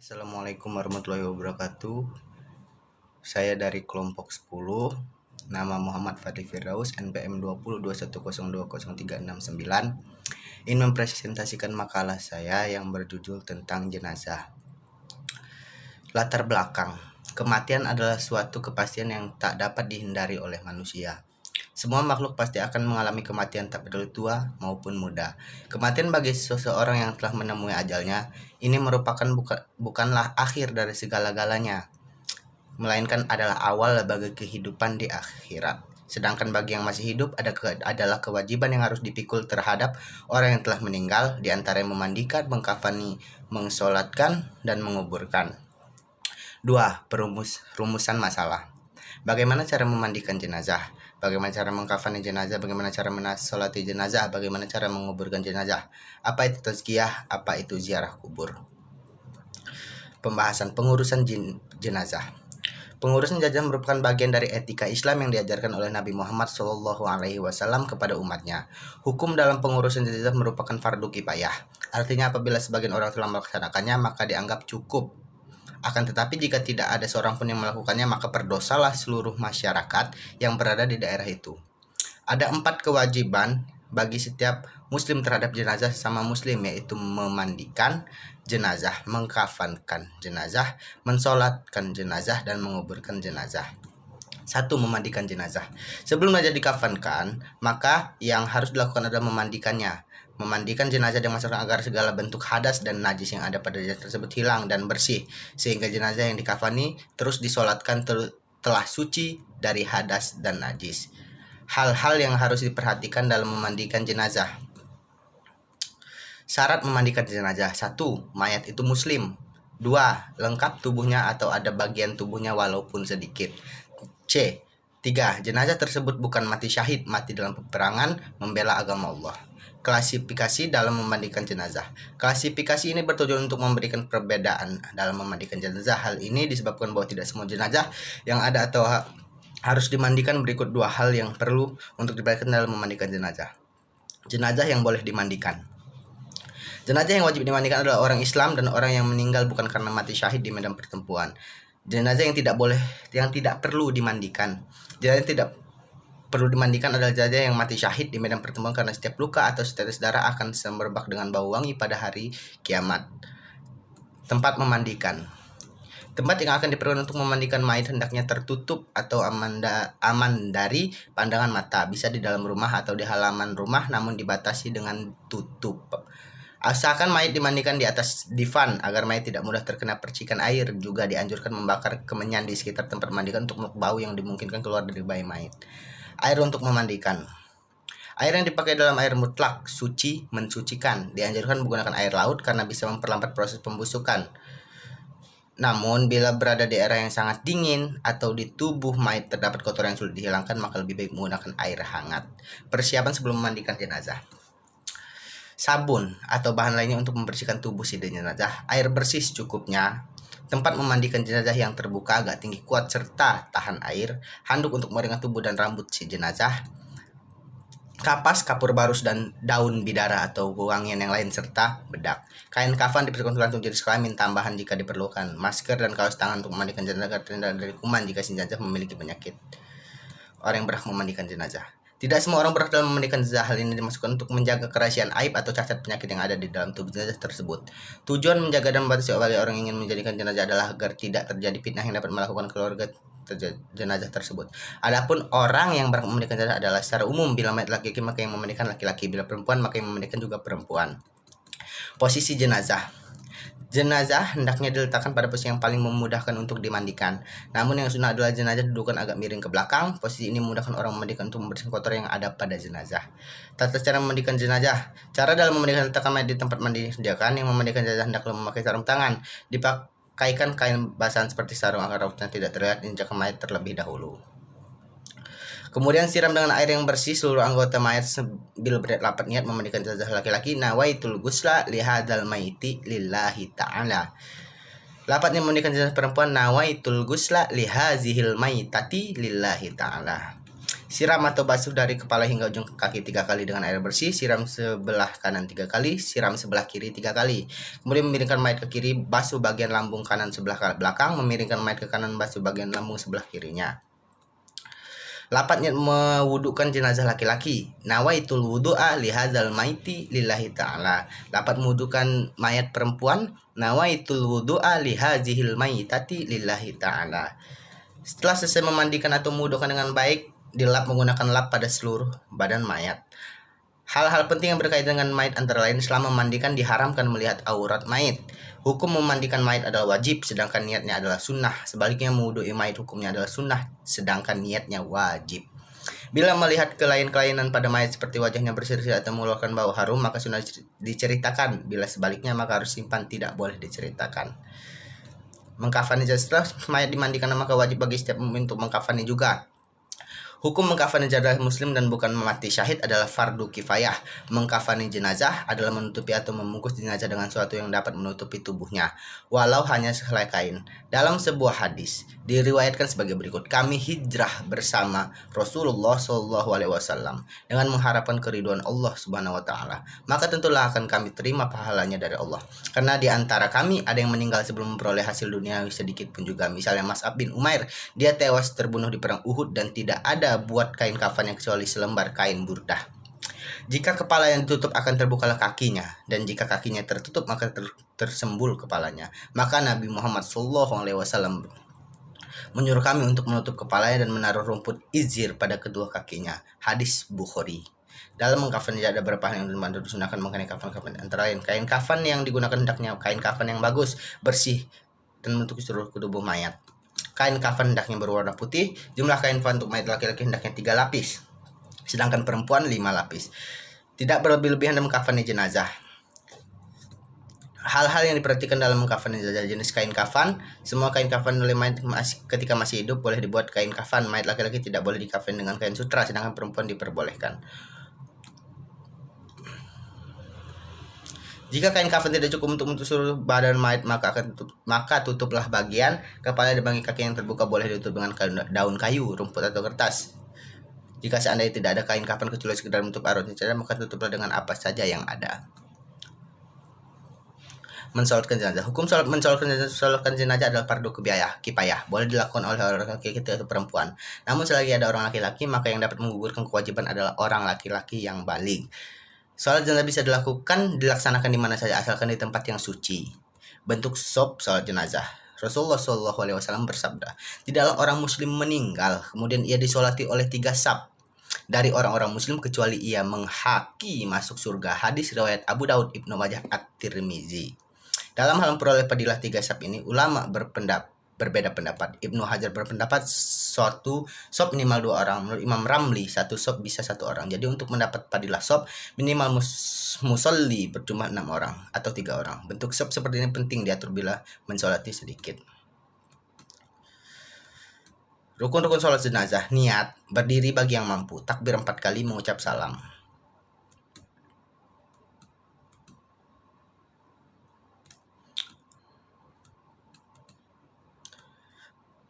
Assalamualaikum warahmatullahi wabarakatuh. Saya dari kelompok 10. Nama Muhammad Fadli Firdaus, NPM 2021002039. Ingin mempresentasikan makalah saya yang berjudul tentang jenazah. Latar belakang. Kematian adalah suatu kepastian yang tak dapat dihindari oleh manusia. Semua makhluk pasti akan mengalami kematian, tak peduli tua maupun muda. Kematian bagi seseorang yang telah menemui ajalnya, ini merupakan bukanlah akhir dari segala-galanya, melainkan adalah awal bagi kehidupan di akhirat. Sedangkan bagi yang masih hidup adalah kewajiban yang harus dipikul terhadap orang yang telah meninggal, di antara yang memandikan, mengkafani, mensolatkan, dan menguburkan. 2. Rumusan masalah. Bagaimana cara memandikan jenazah? Bagaimana cara mengkafani jenazah? Bagaimana cara mensolati jenazah? Bagaimana cara menguburkan jenazah? Apa itu tazkiyah? Apa itu ziarah kubur? Pembahasan pengurusan jenazah. Pengurusan jenazah merupakan bagian dari etika Islam yang diajarkan oleh Nabi Muhammad SAW kepada umatnya. Hukum dalam pengurusan jenazah merupakan fardu kifayah. Artinya apabila sebagian orang telah melaksanakannya, maka dianggap cukup. Akan tetapi jika tidak ada seorang pun yang melakukannya, maka berdosalah seluruh masyarakat yang berada di daerah itu. Ada 4 kewajiban bagi setiap muslim terhadap jenazah sama muslim, yaitu memandikan jenazah, mengkafankan jenazah, mensolatkan jenazah, dan menguburkan jenazah. 1. Memandikan jenazah. Sebelum jenazah dikafankan, maka yang harus dilakukan adalah memandikannya. Memandikan jenazah dengan maksud agar segala bentuk hadas dan najis yang ada pada jenazah tersebut hilang dan bersih, sehingga jenazah yang dikafani terus disolatkan telah suci dari hadas dan najis. Hal-hal yang harus diperhatikan dalam memandikan jenazah. Syarat memandikan jenazah. 1. Mayat itu muslim. 2. Lengkap tubuhnya atau ada bagian tubuhnya walaupun sedikit. C. 3. Jenazah tersebut bukan mati syahid, mati dalam peperangan membela agama Allah. Klasifikasi dalam memandikan jenazah. Klasifikasi ini bertujuan untuk memberikan perbedaan dalam memandikan jenazah. Hal ini disebabkan bahwa tidak semua jenazah yang ada atau harus dimandikan. Berikut 2 hal yang perlu untuk diperhatikan dalam memandikan jenazah. Jenazah yang boleh dimandikan. Jenazah yang wajib dimandikan adalah orang Islam dan orang yang meninggal bukan karena mati syahid di medan pertempuran. Jenazah yang tidak perlu dimandikan. Jenazah yang tidak perlu dimandikan adalah jenazah yang mati syahid di medan pertempuran karena setiap luka atau setetes darah akan semerbak dengan bau wangi pada hari kiamat. Tempat memandikan. Tempat yang akan diperlukan untuk memandikan mayat hendaknya tertutup atau aman dari pandangan mata. Bisa di dalam rumah atau di halaman rumah, namun dibatasi dengan tutup. Asalkan mayat dimandikan di atas divan agar mayat tidak mudah terkena percikan air. Juga dianjurkan membakar kemenyan di sekitar tempat memandikan untuk bau yang dimungkinkan keluar dari bayi mayat. Air untuk memandikan. Air yang dipakai dalam air mutlak, suci, mensucikan. Dianjurkan menggunakan air laut karena bisa memperlambat proses pembusukan. Namun bila berada di daerah yang sangat dingin atau di tubuh mayat terdapat kotoran yang sulit dihilangkan, maka lebih baik menggunakan air hangat. Persiapan sebelum memandikan jenazah. Sabun atau bahan lainnya untuk membersihkan tubuh si jenazah. Air bersih secukupnya. Tempat memandikan jenazah yang terbuka agak tinggi kuat serta tahan air. Handuk untuk meringan tubuh dan rambut si jenazah. Kapas, kapur barus, dan daun bidara atau wangian yang lain serta bedak. Kain kafan diperlukan untuk jenis kelamin tambahan jika diperlukan. Masker dan kaos tangan untuk memandikan jenazah agar terhindar dari kuman jika si jenazah memiliki penyakit. Orang yang berhak memandikan jenazah. Tidak semua orang berhak dalam memandikan jenazah. Hal ini dimasukkan untuk menjaga kerahasiaan aib atau cacat penyakit yang ada di dalam tubuh jenazah tersebut. Tujuan menjaga dan membatasi bagi orang yang ingin menjadikan jenazah adalah agar tidak terjadi fitnah yang dapat melakukan keluarga jenazah tersebut. Adapun orang yang berhak memandikan jenazah adalah secara umum. Bila mayat laki-laki maka yang memandikan laki-laki, bila perempuan maka yang memandikan juga perempuan. Posisi jenazah. Jenazah hendaknya diletakkan pada posisi yang paling memudahkan untuk dimandikan. Namun yang sunnah adalah jenazah didudukan agak miring ke belakang. Posisi ini memudahkan orang memandikan untuk membersihkan kotoran yang ada pada jenazah. Tata cara memandikan jenazah. Cara dalam memandikan letakkan mayat di tempat mandi disediakan. Yang memandikan jenazah hendaklah memakai sarung tangan. Dipakaikan kain basahan seperti sarung agar rautnya tidak terlihat. Injakan mayat terlebih dahulu. Kemudian siram dengan air yang bersih seluruh anggota mayat sambil berlapat niat memandikan jenazah laki-laki. Nawaitul gusla lihadzal maiti lillahi ta'ala. Lapatnya memandikan jenazah perempuan. Nawaitul gusla lihazihil maitati lillahi ta'ala. Siram atau basuh dari kepala hingga ujung kaki 3 kali dengan air bersih. Siram sebelah kanan 3 kali, siram sebelah kiri 3 kali. Kemudian memiringkan mayat ke kiri, basuh bagian lambung kanan sebelah belakang. Memiringkan mayat ke kanan, basuh bagian lambung sebelah kirinya. Lapat niat mewudukan jenazah laki-laki. Nawaitul wudu'a lihadzal maiti lillahi ta'ala. Lapat mewudukan mayat perempuan. Nawaitul wudu'a lihadzihil maitati lillahi ta'ala. Setelah selesai memandikan atau mewudukan dengan baik, dilap menggunakan lap pada seluruh badan mayat. Hal-hal penting yang berkaitan dengan mayat antara lain, selama memandikan diharamkan melihat aurat mayat. Hukum memandikan mayat adalah wajib, sedangkan niatnya adalah sunnah. Sebaliknya mewudui mayat hukumnya adalah sunnah, sedangkan niatnya wajib. Bila melihat kelainan-kelainan pada mayat seperti wajahnya bersih-bersih atau mengeluarkan bau harum, maka sunnah diceritakan. Bila sebaliknya, maka harus simpan, tidak boleh diceritakan. Mengkafani jenazah. Setelah mayat dimandikan, maka wajib bagi setiap mukmin untuk mengkafani juga. Hukum mengkafani jenazah muslim dan bukan mati syahid adalah fardu kifayah. Mengkafani jenazah adalah menutupi atau membungkus jenazah dengan sesuatu yang dapat menutupi tubuhnya, walau hanya sehelai kain. Dalam sebuah hadis diriwayatkan sebagai berikut: kami hijrah bersama Rasulullah SAW dengan mengharapkan keriduan Allah Subhanahu wa taala. Maka tentulah akan kami terima pahalanya dari Allah. Karena di antara kami ada yang meninggal sebelum memperoleh hasil duniawi sedikit pun juga. Misalnya Mus'ab bin Umair, dia tewas terbunuh di perang Uhud dan tidak ada buat kain kafan yang kecuali selembar kain burdah. Jika kepala yang ditutup akan terbukalah kakinya, dan jika kakinya tertutup maka tersembul kepalanya. Maka Nabi Muhammad SAW menyuruh kami untuk menutup kepalanya dan menaruh rumput izir pada kedua kakinya. Hadis Bukhari. Dalam mengkafan ada beberapa hal yang disunahkan mengenai kafan-kafan, antara lain kain kafan yang digunakan hendaknya kain kafan yang bagus, bersih, dan menutupi seluruh tubuh mayat. Kain kafan hendaknya berwarna putih. Jumlah kain kafan untuk mayat laki-laki hendaknya 3 lapis, sedangkan perempuan 5 lapis. Tidak berlebih-lebihan dalam mengkafani jenazah. Hal-hal yang diperhatikan dalam mengkafani jenazah: jenis kain kafan. Semua kain kafan oleh mayat ketika masih hidup boleh dibuat kain kafan. Mayat laki-laki tidak boleh dikafani dengan kain sutra, sedangkan perempuan diperbolehkan. Jika kain kafan tidak cukup untuk menutup seluruh badan mayat, maka tutuplah bagian kepala dan bagian kaki yang terbuka boleh ditutup dengan daun kayu, rumput atau kertas. Jika seandainya tidak ada kain kafan kecuali sekedar menutup auratnya saja, maka tutuplah dengan apa saja yang ada. Mensolatkan jenazah. Hukum mensolatkan jenazah adalah fardu kifayah. Boleh dilakukan oleh orang laki-laki atau perempuan. Namun selagi ada orang laki-laki, maka yang dapat menggugurkan kewajiban adalah orang laki-laki yang baligh. Salat jenazah bisa dilaksanakan di mana saja asalkan di tempat yang suci. Bentuk sop salat jenazah. Rasulullah SAW bersabda, tidaklah orang muslim meninggal kemudian ia disolati oleh 3 saf dari orang-orang muslim kecuali ia menghaki masuk surga. Hadis riwayat Abu Daud, Ibnu Majah, At-Tirmizi. Dalam hal memperoleh fadilah 3 saf ini, ulama berbeda pendapat. Ibnu Hajar berpendapat suatu sop minimal 2 orang. Menurut Imam Ramli, 1 sop bisa 1 orang. Jadi untuk mendapat fadilah sop, minimal musolli berjumlah 6 orang atau 3 orang. Bentuk sop seperti ini penting diatur bila mensolati sedikit. Rukun-rukun sholat jenazah. Niat, berdiri bagi yang mampu, takbir 4 kali, mengucap salam.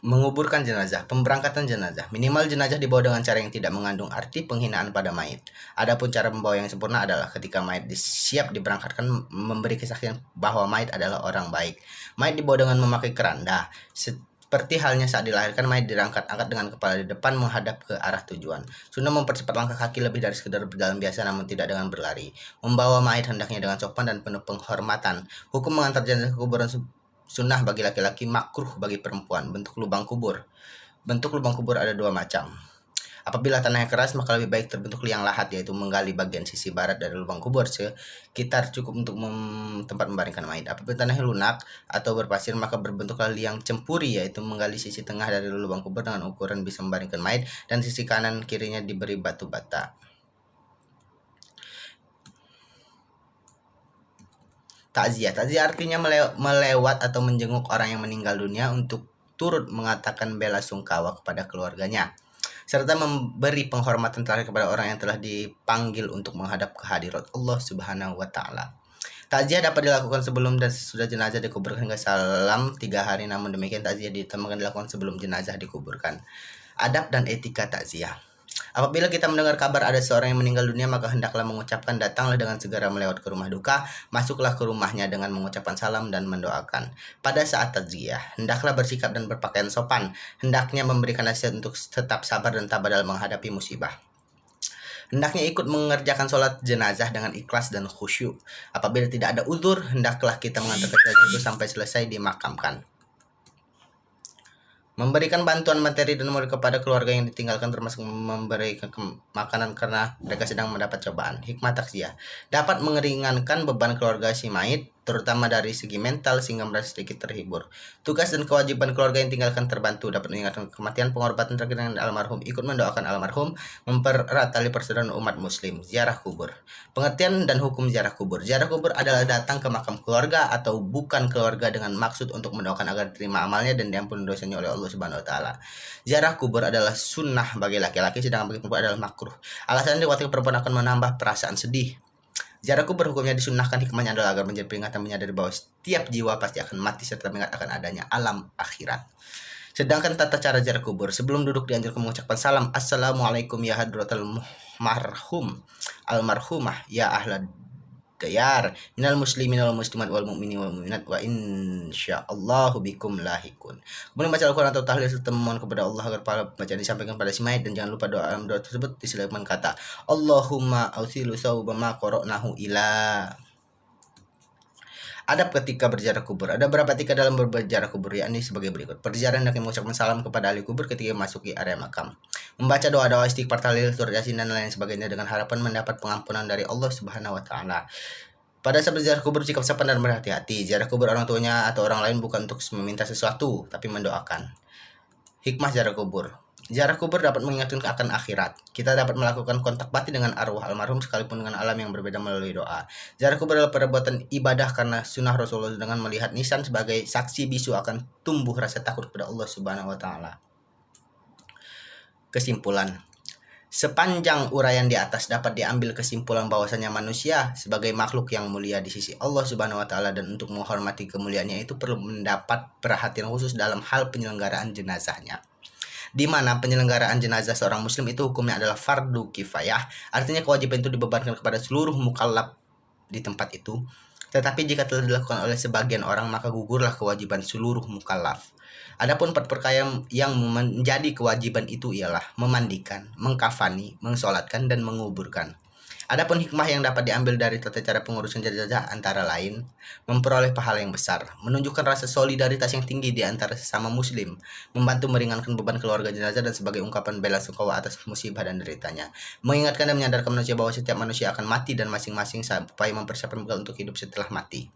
Menguburkan jenazah. Pemberangkatan jenazah. Minimal jenazah dibawa dengan cara yang tidak mengandung arti penghinaan pada mayit. Adapun cara membawa yang sempurna adalah ketika mayit siap diberangkatkan memberi kesaksian bahwa mayit adalah orang baik. Mayit dibawa dengan memakai keranda. Seperti halnya saat dilahirkan, mayit diangkat-angkat dengan kepala di depan menghadap ke arah tujuan. Sunnah mempercepat langkah kaki lebih dari sekedar berjalan biasa, namun tidak dengan berlari. Membawa mayit hendaknya dengan sopan dan penuh penghormatan. Hukum mengantar jenazah ke kuburan sunnah bagi laki-laki, makruh bagi perempuan. Bentuk lubang kubur. Bentuk lubang kubur ada 2 macam. Apabila tanahnya keras, maka lebih baik terbentuk liang lahat, yaitu menggali bagian sisi barat dari lubang kubur sekitar cukup untuk tempat membaringkan mayit. Apabila tanahnya lunak atau berpasir, maka berbentuklah liang cempuri, yaitu menggali sisi tengah dari lubang kubur dengan ukuran bisa membaringkan mayit, dan sisi kanan kirinya diberi batu bata. Takziah. Takziah artinya melewat atau menjenguk orang yang meninggal dunia untuk turut mengatakan bela sungkawa kepada keluarganya, serta memberi penghormatan terakhir kepada orang yang telah dipanggil untuk menghadap ke hadirat Allah Subhanahu wa taala. Takziah dapat dilakukan sebelum dan sesudah jenazah dikuburkan hingga salam 3 hari. Namun demikian, takziah diutamakan dilakukan sebelum jenazah dikuburkan. Adab dan etika takziah. Apabila kita mendengar kabar ada seorang yang meninggal dunia, maka hendaklah mengucapkan, datanglah dengan segera melewat ke rumah duka, masuklah ke rumahnya dengan mengucapkan salam dan mendoakan. Pada saat taziah, hendaklah bersikap dan berpakaian sopan, hendaknya memberikan nasihat untuk tetap sabar dan tabah dalam menghadapi musibah. Hendaknya ikut mengerjakan sholat jenazah dengan ikhlas dan khusyuk. Apabila tidak ada uzur, hendaklah kita mengantarkan jenazah itu sampai selesai dimakamkan. Memberikan bantuan materi dan moral kepada keluarga yang ditinggalkan, termasuk memberi makanan karena mereka sedang mendapat cobaan. Hikmah takziah dapat meringankan beban keluarga si mayit, terutama dari segi mental, sehingga merasa sedikit terhibur. Tugas dan kewajiban keluarga yang tinggalkan terbantu, dapat mengingatkan kematian, penghormatan terakhir dengan almarhum, ikut mendoakan almarhum, mempererat tali persaudaraan umat muslim. Ziarah kubur. Pengertian dan hukum ziarah kubur. Ziarah kubur adalah datang ke makam keluarga atau bukan keluarga dengan maksud untuk mendoakan agar diterima amalnya dan diampuni dosanya oleh Allah Subhanahu wa taala. Ziarah kubur adalah sunnah bagi laki-laki, sedangkan bagi perempuan adalah makruh. Alasannya dikhawatirkan perempuan akan menambah perasaan sedih. Ziarah kubur hukumnya disunnahkan, hikmahnya adalah agar menjadi peringatan, menyadari bahwa setiap jiwa pasti akan mati serta mengingat akan adanya alam akhirat. Sedangkan tata cara ziarah kubur, sebelum duduk dianjurkan mengucapkan salam, assalamualaikum ya hadratal marhum almarhumah ya ahlad dayar minal muslimin wal muslimat wal mu'minin wal mu'minat wa insyaallahu bikum lahikun. Kemudian baca Al-Quran atau tahlil serta memohon kepada Allah agar pahala bacaan disampaikan pada si mayit, dan jangan lupa doa tersebut diselipkan kata Allahumma ausilu sauba ma qara'nahu ila. Adab ketika berziarah kubur. Ada beberapa etika dalam berziarah kubur, yakni sebagai berikut. Berziarah hendaknya mengucapkan salam kepada ahli kubur ketika memasuki area makam. Membaca doa-doa istighfar, tahlil, surat yasin dan lain sebagainya dengan harapan mendapat pengampunan dari Allah Subhanahu wa taala. Pada saat berziarah kubur, sikap sopan dan berhati-hati. Ziarah kubur orang tuanya atau orang lain bukan untuk meminta sesuatu, tapi mendoakan. Hikmah ziarah kubur. Ziarah kubur dapat mengingatkan akan akhirat. Kita dapat melakukan kontak batin dengan arwah almarhum sekalipun dengan alam yang berbeda melalui doa. Ziarah kubur adalah perbuatan ibadah karena sunnah Rasulullah, dengan melihat nisan sebagai saksi bisu akan tumbuh rasa takut kepada Allah Subhanahu wa taala. Kesimpulan. Sepanjang uraian di atas dapat diambil kesimpulan bahwasanya manusia sebagai makhluk yang mulia di sisi Allah Subhanahu wa taala, dan untuk menghormati kemuliaannya itu perlu mendapat perhatian khusus dalam hal penyelenggaraan jenazahnya. Di mana penyelenggaraan jenazah seorang muslim itu hukumnya adalah fardu kifayah, artinya kewajiban itu dibebankan kepada seluruh mukallaf di tempat itu. Tetapi jika telah dilakukan oleh sebagian orang, maka gugurlah kewajiban seluruh mukallaf. Adapun 4 perkara yang menjadi kewajiban itu ialah memandikan, mengkafani, mensolatkan, dan menguburkan. Adapun hikmah yang dapat diambil dari tata cara pengurusan jenazah antara lain, memperoleh pahala yang besar, menunjukkan rasa solidaritas yang tinggi di antara sesama muslim, membantu meringankan beban keluarga jenazah dan sebagai ungkapan bela sungkawa atas musibah dan deritanya, mengingatkan dan menyadarkan manusia bahwa setiap manusia akan mati dan masing-masing sampai mempersiapkan bekal untuk hidup setelah mati.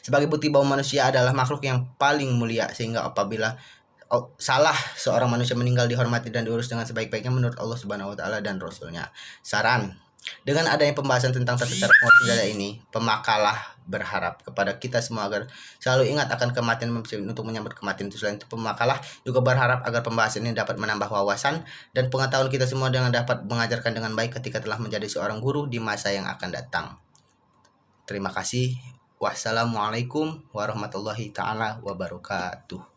Sebagai bukti bahwa manusia adalah makhluk yang paling mulia, sehingga apabila salah seorang manusia meninggal dihormati dan diurus dengan sebaik-baiknya menurut Allah Subhanahu wa taala dan Rasulnya. Saran: dengan adanya pembahasan tentang tata cara pengurusan jenazah ini, pemakalah berharap kepada kita semua agar selalu ingat akan kematian untuk menyambut kematian itu. Selain itu, pemakalah juga berharap agar pembahasan ini dapat menambah wawasan dan pengetahuan kita semua dengan dapat mengajarkan dengan baik ketika telah menjadi seorang guru di masa yang akan datang. Terima kasih. Wassalamualaikum warahmatullahi taala wabarakatuh.